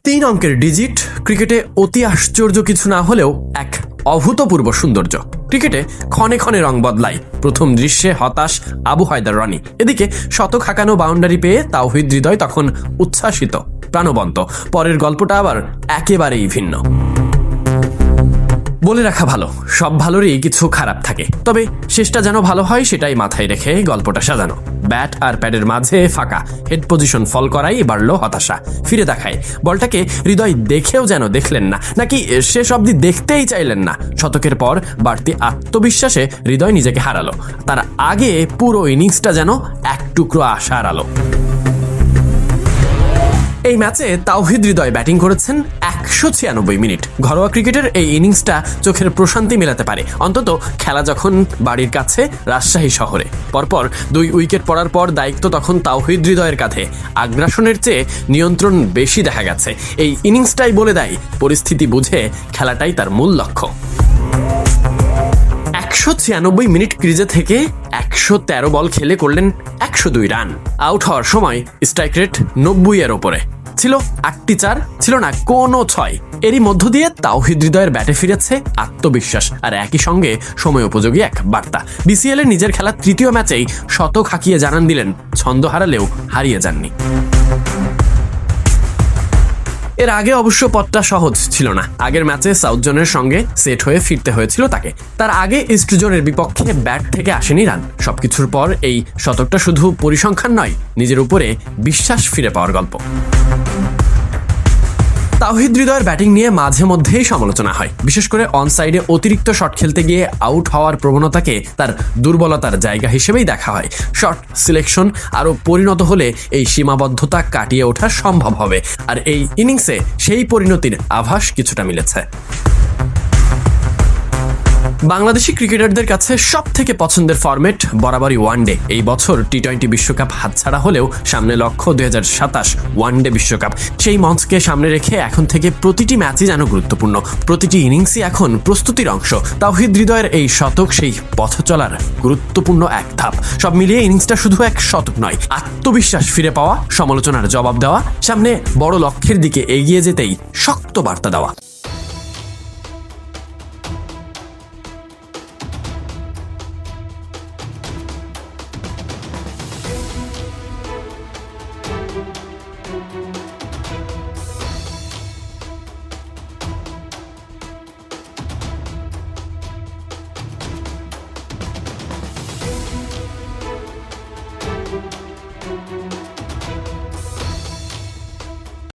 তিন অঙ্কের ডিজিট ক্রিকেটে অতি আশ্চর্য কিছু না হলেও এক অভূতপূর্ব সৌন্দর্য। ক্রিকেটে ক্ষণে ক্ষণে রং বদলায়। প্রথম দৃশ্যে হতাশ আবু হায়দার রনি, এদিকে শতক হাঁকানো বাউন্ডারি পেয়ে তাওহিদ হৃদয় তখন উচ্ছ্বাসিত, প্রাণবন্ত। পরের গল্পটা আবার একেবারেই ভিন্ন। বলে রাখা ভালো, সব ভালোরই কিছু খারাপ থাকে, তবে শেষটা যেন ভালো হয় সেটাই মাথায় রেখে গল্পটা সাজানো। ব্যাট আর প্যাডের মাঝে ফাঁকা, হেড পজিশন ফল করাই বাড়ল হতাশা। ফিরে দেখায় বলটাকে হৃদয় দেখেও যেন দেখলেন না, নাকি শেষ অবধি দেখতেই চাইলেন না। শতকের পর বাড়তি আত্মবিশ্বাসে হৃদয় নিজেকে হারালো। তার আগে পুরো ইনিংসটা যেন এক টুকরো আশার আলো। এই ম্যাচে তাওহিদ হৃদয় ব্যাটিং করেছেন 196 মিনিট। ঘরোয়া ক্রিকেটের এই ইনিংসটা চোখের প্রশান্তি মেলাতে পারে, অন্তত খেলা যখন বাড়ির কাছে রাজশাহী শহরে। পরপর 2 উইকেট পড়ার পর দায়িত্ব তখন তাওহিদ হৃদয়ের কাঁধে। আগ্রাসনের চেয়ে নিয়ন্ত্রণ বেশি দেখা গেছে। এই ইনিংসটাই বলে দেয় পরিস্থিতি বুঝে খেলাটাই তার মূল লক্ষ্য। 196 মিনিট ক্রিজে থেকে 113 বল খেলে করলেন 102 রান। আউট হওয়ার সময় স্ট্রাইক রেট 90-এর ওপরে। ছিল 8টি 4, ছিল না কোনো 6। এরই মধ্য দিয়ে তাওহিদ হৃদয়ের ব্যাটে ফিরেছে আত্মবিশ্বাস, আর একই সঙ্গে সময় উপযোগী এক বার্তা। বিসিএল এর নিজের খেলা তৃতীয় ম্যাচেই শতক হাঁকিয়ে জানান দিলেন ছন্দ হারালেও হারিয়ে যাননি। এর আগে অবশ্য পথটা সহজ ছিল না। আগের ম্যাচে সাউথ জোনের সঙ্গে সেট হয়ে ফিরতে হয়েছিল তাকে। তার আগে ইস্ট জোনের বিপক্ষে ব্যাট থেকে আসেনি রান। সবকিছুর পর এই শতকটা শুধু পরিসংখ্যান নয়, নিজের উপরে বিশ্বাস ফিরে পাওয়ার গল্প। তাওহিদ হৃদয়ের ব্যাটিং নিয়ে মাঝে মধ্যেই সমালোচনা হয়, বিশেষ করে অন সাইডে অতিরিক্ত শট খেলতে গিয়ে আউট হওয়ার প্রবণতাকে তার দুর্বলতার জায়গা হিসেবেই দেখা হয়। শট সিলেকশন আরও পরিণত হলে এই সীমাবদ্ধতা কাটিয়ে ওঠা সম্ভব হবে, আর এই ইনিংসে সেই পরিণতির আভাস কিছুটা মিলেছে। বাংলাদেশি ক্রিকেটারদের কাছে সব থেকে পছন্দের ফরম্যাট বরাবরই ওয়ানডে। এই বছর টি-20 বিশ্বকাপ হাতছাড়া হলেও সামনে লক্ষ্য 2027 ওয়ানডে বিশ্বকাপ। সেই মঞ্চকে সামনে রেখে এখন থেকে প্রতিটি ম্যাচই যেন গুরুত্বপূর্ণ, প্রতিটি ইনিংসই এখন প্রস্তুতির অংশ। তাওহিদ হৃদয়ের এই শতক সেই পথ চলার গুরুত্বপূর্ণ এক ধাপ। সব মিলিয়ে ইনিংসটা শুধু এক শতক নয়, আত্মবিশ্বাস ফিরে পাওয়া, সমালোচনার জবাব দেওয়া, সামনে বড় লক্ষ্যের দিকে এগিয়ে যেতেই শক্ত বার্তা দেওয়া।